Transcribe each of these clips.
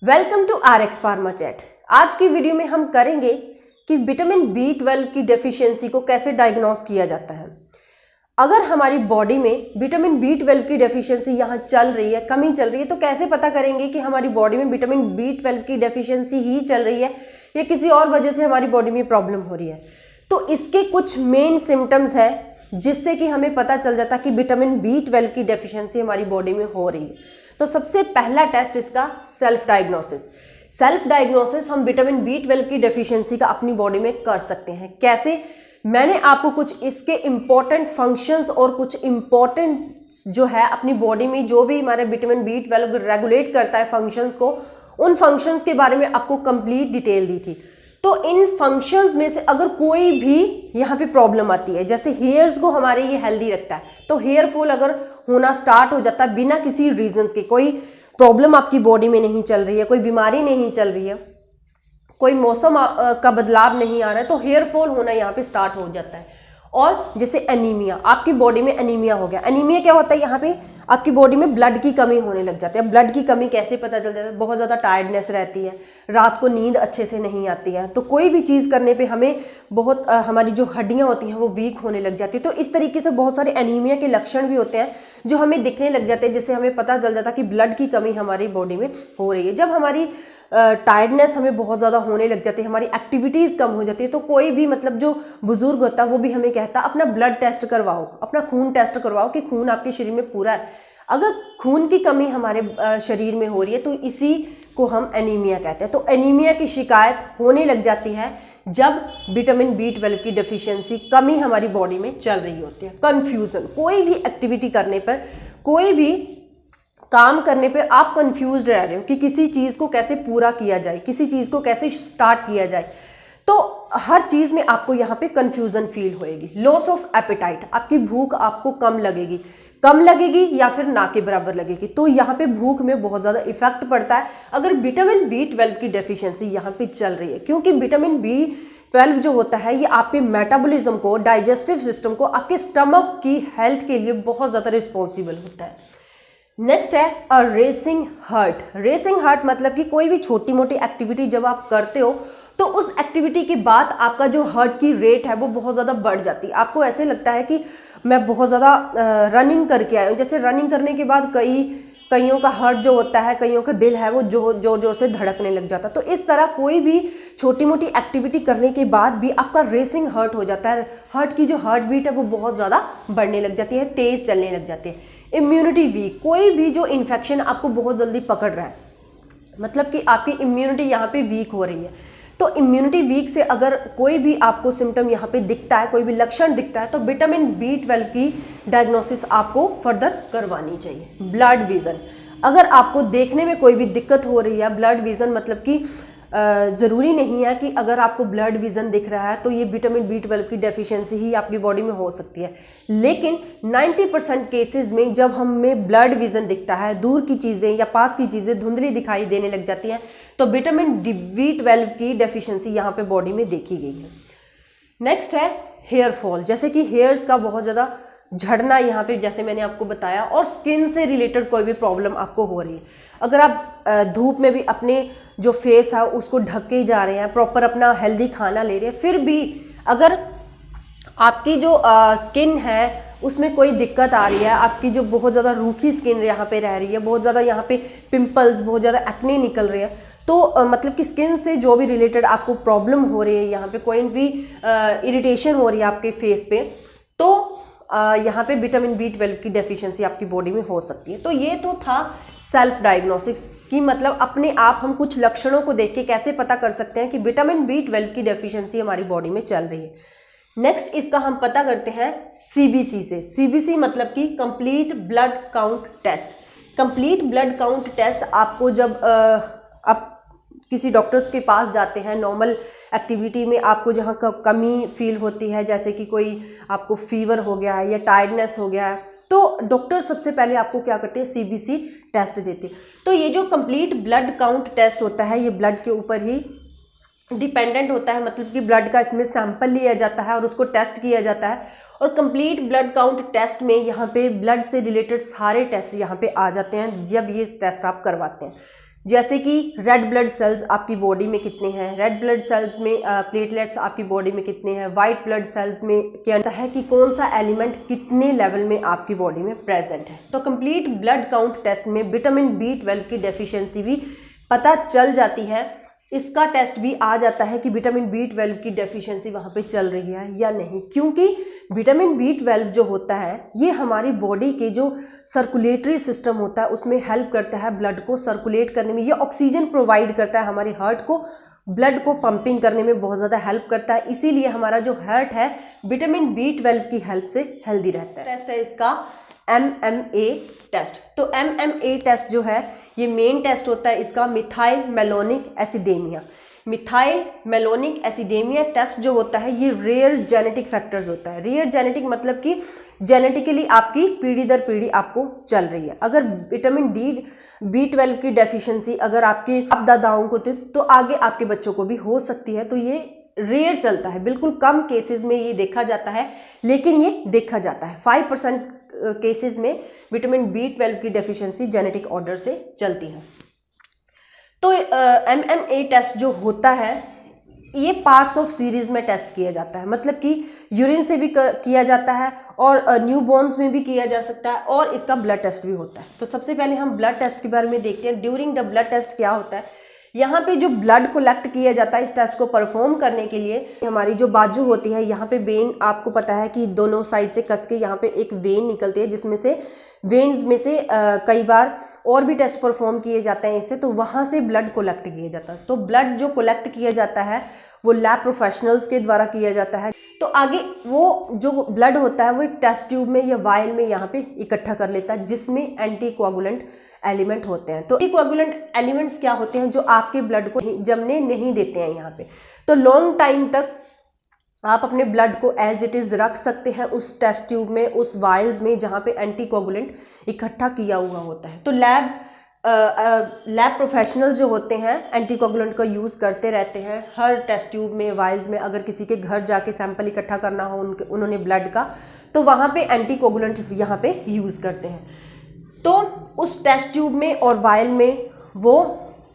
Welcome to RX pharma chat. आज की video में हम करेंगे कि विटामिन B12 की डेफिशिएंसी को कैसे डायग्नोस किया जाता है। अगर हमारी बॉडी में विटामिन B12 की डेफिशिएंसी यहाँ चल रही है, कमी चल रही है, तो कैसे पता करेंगे कि हमारी बॉडी में विटामिन B12 की डेफिशिएंसी ही चल रही है या किसी और वजह से हमारी बॉडी में प्रॉब्लम हो रही है। तो इसके कुछ मेन सिम्टम्स हैं जिससे कि हमें पता चल जाता है कि विटामिन B12 की डेफिशिएंसी हमारी बॉडी में हो रही है। तो सबसे पहला टेस्ट इसका सेल्फ डायग्नोसिस हम विटामिन B12 की डेफिशिएंसी का अपनी बॉडी में कर सकते हैं। कैसे? मैंने आपको कुछ इसके इंपॉर्टेंट फंक्शंस और कुछ इंपॉर्टेंट जो है अपनी बॉडी में जो भी हमारे विटामिन B12 रेगुलेट करता है फंक्शंस को, उन फंक्शंस के बारे में आपको कंप्लीट डिटेल दी थी। तो इन फंक्शंस में से अगर कोई भी यहाँ पे प्रॉब्लम आती है, जैसे हेयर्स को हमारे ये हेल्दी रखता है, तो हेयर फॉल अगर होना स्टार्ट हो जाता है बिना किसी रीजंस के, कोई प्रॉब्लम आपकी बॉडी में नहीं चल रही है, कोई बीमारी नहीं चल रही है, कोई मौसम का बदलाव नहीं आ रहा है, तो हेयर फॉल होना यहाँ पे स्टार्ट हो जाता है। और जैसे एनीमिया, आपकी बॉडी में एनीमिया हो गया। एनीमिया क्या होता है? यहाँ पे आपकी बॉडी में ब्लड की कमी होने लग जाती है। ब्लड की कमी कैसे पता चल जाता है? बहुत ज़्यादा टायर्डनेस रहती है, रात को नींद अच्छे से नहीं आती है, तो कोई भी चीज़ करने पे हमें बहुत हमारी जो हड्डियाँ होती हैं वो वीक होने लग जाती है। तो इस तरीके से बहुत सारे एनीमिया के लक्षण भी होते हैं जो हमें दिखने लग जाते हैं, जिससे हमें पता चल जाता है कि ब्लड की कमी हमारी बॉडी में हो रही है। जब हमारी टायर्डनेस हमें बहुत ज़्यादा होने लग जाती है, हमारी एक्टिविटीज़ कम हो जाती है, तो कोई भी मतलब जो बुजुर्ग होता है वो भी हमें कहता है अपना ब्लड टेस्ट करवाओ, अपना खून टेस्ट करवाओ कि खून आपके शरीर में पूरा है। अगर खून की कमी हमारे शरीर में हो रही है तो इसी को हम एनीमिया कहते हैं। तो एनीमिया की शिकायत होने लग जाती है जब विटामिन B12 की डेफिशिएंसी कमी हमारी बॉडी में चल रही होती है। कंफ्यूजन, कोई भी एक्टिविटी करने पर, कोई भी काम करने पे आप कंफ्यूज रह रहे हो कि किसी चीज को कैसे पूरा किया जाए, किसी चीज को कैसे स्टार्ट किया जाए, तो हर चीज में आपको यहाँ पे कंफ्यूजन फील होएगी। लॉस ऑफ एपेटाइट, आपकी भूख आपको कम लगेगी या फिर ना के बराबर लगेगी। तो यहाँ पे भूख में बहुत ज्यादा इफेक्ट पड़ता है अगर विटामिन B12 की डेफिशिएंसी यहाँ पे चल रही है, क्योंकि विटामिन B12 जो होता है ये आपके मेटाबॉलिज्म को, डाइजेस्टिव सिस्टम को, आपके स्टमक की हेल्थ के लिए बहुत ज्यादा रिस्पॉन्सिबल होता है। नेक्स्ट है अ रेसिंग हार्ट। रेसिंग हार्ट मतलब कि कोई भी छोटी मोटी एक्टिविटी जब आप करते हो तो उस एक्टिविटी के बाद आपका जो हार्ट की रेट है वो बहुत ज़्यादा बढ़ जाती है। आपको ऐसे लगता है कि मैं बहुत ज़्यादा रनिंग करके आया हूँ। जैसे रनिंग करने के बाद कईयों का हार्ट जो होता है, कईयों का दिल है वो जोर जोर से धड़कने लग जाता है। तो इस तरह कोई भी छोटी मोटी एक्टिविटी करने के बाद भी आपका रेसिंग हार्ट हो जाता है। हार्ट की जो हार्ट बीट है वो बहुत ज़्यादा बढ़ने लग जाती है, तेज़ चलने लग जाती है। इम्यूनिटी वीक, कोई भी जो इन्फेक्शन आपको बहुत जल्दी पकड़ रहा है, मतलब कि आपकी इम्यूनिटी यहाँ पे वीक हो रही है, तो इम्यूनिटी वीक से अगर कोई भी आपको सिम्टम यहाँ पे दिखता है, कोई भी लक्षण दिखता है, तो विटामिन B12 की डायग्नोसिस आपको फर्दर करवानी चाहिए। ब्लड विजन, अगर आपको देखने में कोई भी दिक्कत हो रही है, ब्लड विजन मतलब कि ज़रूरी नहीं है कि अगर आपको ब्लड विजन दिख रहा है तो ये विटामिन B12 की डेफिशिएंसी ही आपकी बॉडी में हो सकती है, लेकिन 90% केसेस में जब हमें ब्लड विजन दिखता है, दूर की चीज़ें या पास की चीज़ें धुंधली दिखाई देने लग जाती हैं, तो विटामिन B12 की डेफिशिएंसी यहाँ पे बॉडी में देखी गई है। नेक्स्ट है हेयर फॉल, जैसे कि हेयर्स का बहुत ज़्यादा झड़ना यहाँ पे, जैसे मैंने आपको बताया, और स्किन से रिलेटेड कोई भी प्रॉब्लम आपको हो रही है। अगर आप धूप में भी अपने जो फेस है उसको ढक के जा रहे हैं, प्रॉपर अपना हेल्दी खाना ले रहे हैं, फिर भी अगर आपकी जो स्किन है उसमें कोई दिक्कत आ रही है, आपकी जो बहुत ज़्यादा रूखी स्किन यहाँ पे रह रही है, बहुत ज़्यादा यहाँ पे पिंपल्स, बहुत ज़्यादा एक्ने निकल रहे हैं, तो मतलब कि स्किन से जो भी रिलेटेड आपको प्रॉब्लम हो रही है, यहाँ पे कोई भी इरिटेशन हो रही है आपके फेस पे, तो यहाँ पे विटामिन B12 की डेफिशिएंसी आपकी बॉडी में हो सकती है। तो ये तो था सेल्फ डायग्नोसिस की, मतलब अपने आप हम कुछ लक्षणों को देख के कैसे पता कर सकते हैं कि विटामिन B12 की डेफिशिएंसी हमारी बॉडी में चल रही है। नेक्स्ट इसका हम पता करते हैं CBC से। CBC मतलब कि complete blood count test. Complete blood count test आपको जब आप किसी डॉक्टर्स के पास जाते हैं, नॉर्मल एक्टिविटी में आपको जहाँ कमी फील होती है, जैसे कि कोई आपको फीवर हो गया है या टायर्डनेस हो गया है, तो डॉक्टर सबसे पहले आपको क्या करते हैं? CBC टेस्ट देते हैं। तो ये जो कंप्लीट ब्लड काउंट टेस्ट होता है ये ब्लड के ऊपर ही डिपेंडेंट होता है, मतलब कि ब्लड का इसमें सैंपल लिया जाता है और उसको टेस्ट किया जाता है। और कंप्लीट ब्लड काउंट टेस्ट में यहाँ पे ब्लड से रिलेटेड सारे टेस्ट यहाँ पे आ जाते हैं जब ये टेस्ट आप करवाते हैं। जैसे कि रेड ब्लड सेल्स आपकी बॉडी में कितने हैं, रेड ब्लड सेल्स में प्लेटलेट्स आपकी बॉडी में कितने हैं, वाइट ब्लड सेल्स में क्या है कि कौन सा एलिमेंट कितने लेवल में आपकी बॉडी में प्रेजेंट है। तो कंप्लीट ब्लड काउंट टेस्ट में विटामिन B12 की डेफिशिएंसी भी पता चल जाती है। इसका टेस्ट भी आ जाता है कि विटामिन B12 की डेफिशिएंसी वहाँ पे चल रही है या नहीं, क्योंकि विटामिन B12 जो होता है ये हमारी बॉडी के जो सर्कुलेटरी सिस्टम होता है उसमें हेल्प करता है ब्लड को सर्कुलेट करने में। ये ऑक्सीजन प्रोवाइड करता है हमारे हार्ट को, ब्लड को पंपिंग करने में बहुत ज़्यादा हेल्प करता है। इसीलिए हमारा जो हार्ट है विटामिन B12 की हेल्प से हेल्दी रहता है। टेस्ट है इसका MMA टेस्ट। तो MMA टेस्ट जो है ये मेन टेस्ट होता है इसका methyl malonic acidemia. Methyl malonic acidemia test जो होता है ये रेयर जेनेटिक फैक्टर्स होता है। रेयर जेनेटिक मतलब कि जेनेटिकली आपकी पीढ़ी दर पीढ़ी आपको चल रही है। अगर विटामिन B12 की डेफिशिएंसी अगर आपके बाप दादाओं को थी तो आगे आपके बच्चों को भी हो सकती है। तो ये रेयर चलता है, बिल्कुल कम केसेस में ये देखा जाता है, लेकिन ये देखा जाता है। 5% केसेस में विटामिन B12 की डेफिशिएंसी जेनेटिक ऑर्डर से चलती है। तो MMA टेस्ट जो होता है ये पार्ट्स ऑफ सीरीज में टेस्ट किया जाता है, मतलब कि यूरिन से भी किया जाता है और न्यूबॉर्न्स में भी किया जा सकता है और इसका ब्लड टेस्ट भी होता है। तो सबसे पहले हम ब्लड टेस्ट के बारे में देखते हैं। ड्यूरिंग द ब्लड टेस्ट क्या होता है, यहाँ पे जो ब्लड कलेक्ट किया जाता है इस टेस्ट को परफॉर्म करने के लिए हमारी जो बाजू होती है यहाँ पे वेन, आपको पता है कि दोनों साइड से कस के यहाँ पे एक वेन निकलती है जिसमें से वेन्स में से कई बार और भी टेस्ट परफॉर्म किए जाते हैं इससे, तो वहाँ से ब्लड कलेक्ट किया जाता है। तो ब्लड जो कलेक्ट किया जाता है वो लैब प्रोफेशनल्स के द्वारा किया जाता है। तो आगे वो जो ब्लड होता है वो एक टेस्ट ट्यूब में या वायल में यहाँ पे इकट्ठा कर लेता है जिसमें एंटी कोआगुलेंट एलिमेंट होते हैं। तो कोआगुलेंट एलिमेंट्स क्या होते हैं जो आपके ब्लड को जमने नहीं देते हैं यहाँ पे। तो लॉन्ग टाइम तक आप अपने ब्लड को एज इट इज रख सकते हैं उस टेस्ट ट्यूब में, उस वायल्स में जहाँ पे एंटी कोआगुलेंट इकट्ठा किया हुआ होता है। तो लैब प्रोफेशनल जो होते हैं एंटी कोआगुलेंट का यूज़ करते रहते हैं हर टेस्ट ट्यूब में, वायल्स में। अगर किसी के घर जाके सैंपल इकट्ठा करना हो उन्होंने ब्लड का, तो वहाँ पे एंटी कोआगुलेंट यहाँ पे यूज़ करते हैं। तो उस टेस्ट ट्यूब में और वायल में वो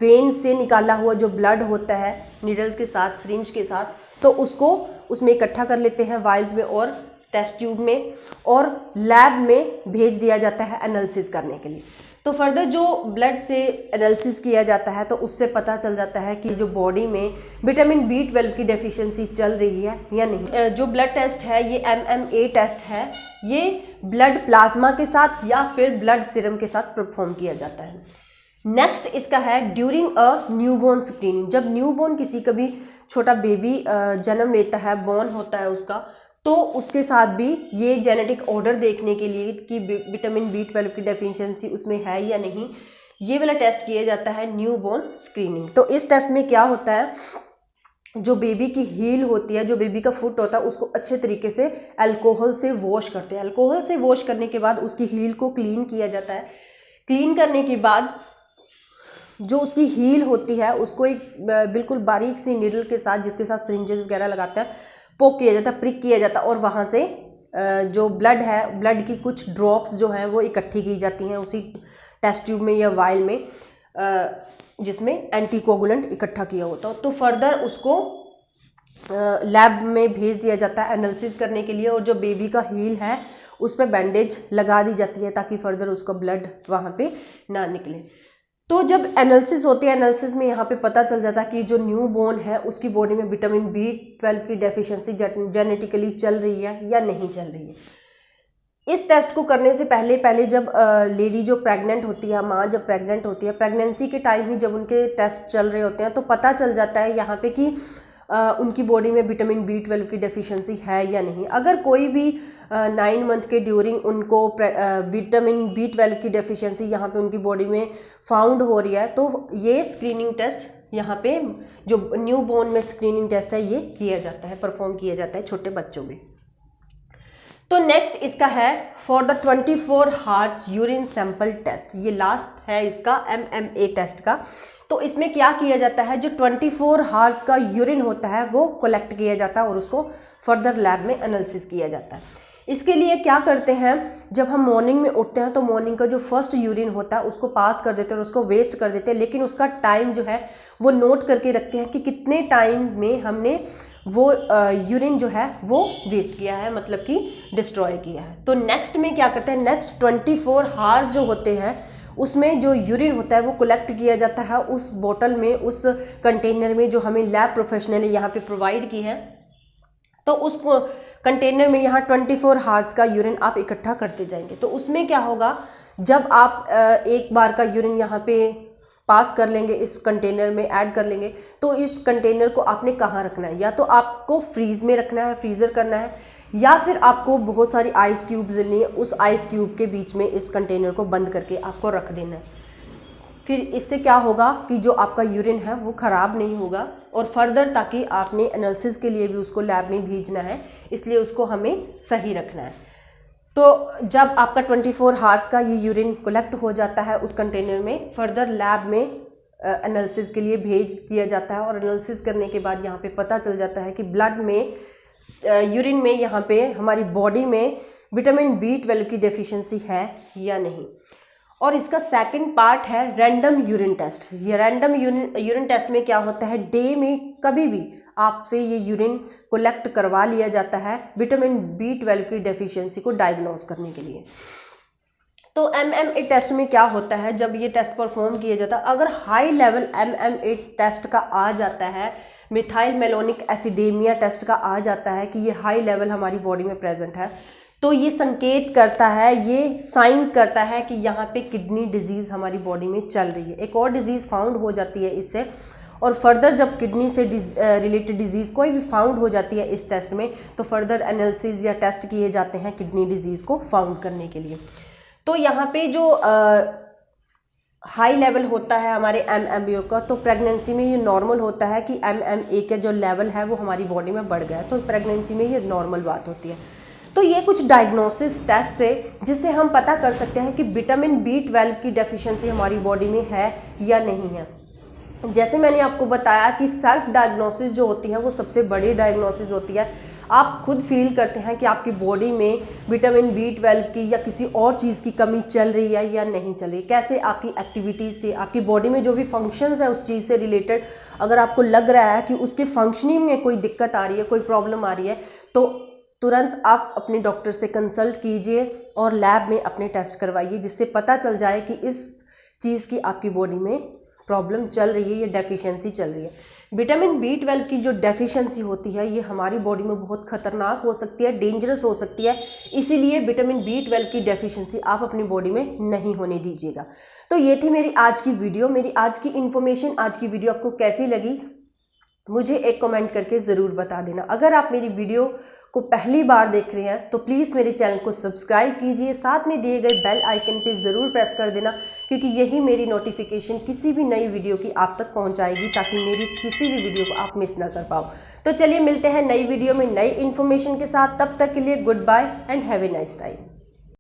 वेन से निकाला हुआ जो ब्लड होता है नीडल्स के साथ, सिरिंज के साथ, तो उसको उसमें इकट्ठा कर लेते हैं वायल्स में और टेस्ट ट्यूब में, और लैब में भेज दिया जाता है एनालिसिस करने के लिए। तो फर्दर जो ब्लड से एनालिसिस किया जाता है तो उससे पता चल जाता है कि जो बॉडी में विटामिन B12 की डेफिशिएंसी चल रही है या नहीं। जो ब्लड टेस्ट है ये MMA टेस्ट है, ये ब्लड प्लाज्मा के साथ या फिर ब्लड सीरम के साथ परफॉर्म किया जाता है। नेक्स्ट इसका है ड्यूरिंग अ न्यूबॉर्न स्क्रीनिंग। जब न्यूबॉर्न किसी का भी छोटा बेबी जन्म लेता है, बॉर्न होता है उसका, तो उसके साथ भी ये जेनेटिक ऑर्डर देखने के लिए कि विटामिन B12 की डेफिशिएंसी उसमें है या नहीं, ये वाला टेस्ट किया जाता है न्यूबॉर्न स्क्रीनिंग। तो इस टेस्ट में क्या होता है, जो बेबी की हील होती है, जो बेबी का फुट होता है, उसको अच्छे तरीके से अल्कोहल से वॉश करते हैं। अल्कोहल से वॉश करने के बाद उसकी हील को क्लीन किया जाता है। क्लीन करने के बाद जो उसकी हील होती है उसको एक बिल्कुल बारीक सी नीडल के साथ, जिसके साथ सिरिंजेस वगैरह लगाते हैं, पोक किया जाता है, प्रिक किया जाता है, और वहाँ से जो ब्लड है, ब्लड की कुछ ड्रॉप्स जो हैं वो इकट्ठी की जाती हैं उसी टेस्ट ट्यूब में या वायल में जिसमें एंटी कोआगुलेंट इकट्ठा किया होता है। तो फर्दर उसको लैब में भेज दिया जाता है एनालिसिस करने के लिए, और जो बेबी का हील है उस पर बैंडेज लगा दी जाती है ताकि फर्दर उसका ब्लड वहाँ पे ना निकले। तो जब एनालिसिस होती है, एनालिसिस में यहाँ पे पता चल जाता है कि जो न्यू बॉर्न है उसकी बॉडी में विटामिन B12 की डेफिशिएंसी जेनेटिकली चल रही है या नहीं चल रही है। इस टेस्ट को करने से पहले जब लेडी जो प्रेग्नेंट होती है, माँ जब प्रेग्नेंट होती है, प्रेगनेंसी के टाइम ही जब उनके टेस्ट चल रहे होते हैं तो पता चल जाता है यहाँ पे कि उनकी बॉडी में विटामिन B12 की डेफिशिएंसी है या नहीं। अगर कोई भी 9 मंथ के ड्यूरिंग उनको विटामिन B12 की डेफिशिएंसी यहाँ पे उनकी बॉडी में फाउंड हो रही है, तो ये स्क्रीनिंग टेस्ट यहाँ पे जो न्यू बॉर्न में स्क्रीनिंग टेस्ट है ये किया जाता है, परफॉर्म किया जाता है छोटे बच्चों में। तो नेक्स्ट इसका है for the 24 hours urine sample test. ये लास्ट है इसका MMA टेस्ट का। तो इसमें क्या किया जाता है, जो 24 हावर्स का यूरिन होता है वो कलेक्ट किया जाता है और उसको फर्दर लैब में एनालिसिस किया जाता है। इसके लिए क्या करते हैं, जब हम मॉर्निंग में उठते हैं तो मॉर्निंग का जो फर्स्ट यूरिन होता है उसको पास कर देते हैं और उसको वेस्ट कर देते हैं, लेकिन उसका टाइम जो है वो नोट करके रखते हैं कि कितने टाइम में हमने वो यूरिन जो है वो वेस्ट किया है, मतलब कि डिस्ट्रॉय किया है। तो नेक्स्ट में क्या करते हैं, नेक्स्ट 24 आवर्स जो होते हैं उसमें जो यूरिन होता है वो कलेक्ट किया जाता है उस बोतल में, उस कंटेनर में जो हमें लैब प्रोफेशनल यहाँ पे प्रोवाइड की है। तो उस कंटेनर में यहाँ 24 आवर्स का यूरिन आप इकट्ठा करते जाएंगे। तो उसमें क्या होगा, जब आप एक बार का यूरिन यहाँ पे पास कर लेंगे, इस कंटेनर में ऐड कर लेंगे, तो इस कंटेनर को आपने कहाँ रखना है, या तो आपको फ्रीज में रखना है, फ्रीजर करना है, या फिर आपको बहुत सारी आइस क्यूब्स लेनी है, उस आइस क्यूब के बीच में इस कंटेनर को बंद करके आपको रख देना है। फिर इससे क्या होगा कि जो आपका यूरिन है वो ख़राब नहीं होगा, और फर्दर ताकि आपने एनालिसिस के लिए भी उसको लैब में भेजना है, इसलिए उसको हमें सही रखना है। तो जब आपका 24 आवर्स का ये यूरिन कलेक्ट हो जाता है उस कंटेनर में, फर्दर लैब में एनालिसिस के लिए भेज दिया जाता है, और एनालिसिस करने के बाद यहाँ पे पता चल जाता है कि ब्लड में, यूरिन में यहाँ पे हमारी बॉडी में विटामिन B12 की डेफिशिएंसी है या नहीं। और इसका सेकंड पार्ट है रैंडम यूरिन टेस्ट। ये रैंडम यूरिन टेस्ट में क्या होता है, डे में कभी भी आपसे ये यूरिन कलेक्ट करवा लिया जाता है विटामिन B12 की डेफिशिएंसी को डायग्नोस करने के लिए। तो MMA टेस्ट में क्या होता है, जब ये टेस्ट परफॉर्म किया जाता है, अगर हाई लेवल MMA टेस्ट का आ जाता है, मिथाइल मेलोनिक एसिडेमिया टेस्ट का आ जाता है कि ये हाई लेवल हमारी बॉडी में प्रेजेंट है, तो ये संकेत करता है, ये साइंस करता है कि यहाँ पे किडनी डिजीज़ हमारी बॉडी में चल रही है। एक और डिजीज़ फाउंड हो जाती है इससे, और फर्दर जब किडनी से रिलेटेड डिजीज़ कोई भी फाउंड हो जाती है इस टेस्ट में, तो फर्दर एनालिसिस या टेस्ट किए जाते हैं किडनी डिजीज़ को फाउंड करने के लिए। तो यहाँ पे जो हाई लेवल होता है हमारे MMA का, तो प्रेगनेंसी में ये नॉर्मल होता है कि MMA का जो लेवल है वो हमारी बॉडी में बढ़ गया है, तो प्रेगनेंसी में ये नॉर्मल बात होती है। तो ये कुछ डायग्नोसिस टेस्ट है जिससे हम पता कर सकते हैं कि विटामिन B12 की डेफिशिएंसी हमारी बॉडी में है या नहीं है। जैसे मैंने आपको बताया कि सेल्फ डायग्नोसिस जो होती है वो सबसे बड़ी डायग्नोसिस होती है। आप खुद फील करते हैं कि आपकी बॉडी में विटामिन B12 की या किसी और चीज़ की कमी चल रही है या नहीं चल रही, कैसे आपकी एक्टिविटीज़ से, आपकी बॉडी में जो भी फंक्शंस है उस चीज़ से रिलेटेड अगर आपको लग रहा है कि उसके फंक्शनिंग में कोई दिक्कत आ रही है, कोई प्रॉब्लम आ रही है, तो तुरंत आप अपने डॉक्टर से कंसल्ट कीजिए और लैब में अपने टेस्ट करवाइए, जिससे पता चल जाए कि इस चीज़ की आपकी बॉडी में प्रॉब्लम चल रही है या डेफिशिएंसी चल रही है। विटामिन B12 की जो डेफिशिएंसी होती है ये हमारी बॉडी में बहुत खतरनाक हो सकती है, डेंजरस हो सकती है, इसीलिए विटामिन B12 की डेफिशिएंसी आप अपनी बॉडी में नहीं होने दीजिएगा। तो ये थी मेरी आज की वीडियो, मेरी आज की इन्फॉर्मेशन, आज की वीडियो आपको कैसी लगी मुझे एक कमेंट करके ज़रूर बता देना। अगर आप मेरी वीडियो को पहली बार देख रहे हैं तो प्लीज़ मेरे चैनल को सब्सक्राइब कीजिए, साथ में दिए गए बेल आइकन पे ज़रूर प्रेस कर देना, क्योंकि यही मेरी नोटिफिकेशन किसी भी नई वीडियो की आप तक पहुंचाएगी, ताकि मेरी किसी भी वीडियो को आप मिस ना कर पाओ। तो चलिए मिलते हैं नई वीडियो में नई इन्फॉर्मेशन के साथ, तब तक के लिए goodbye and have a nice time.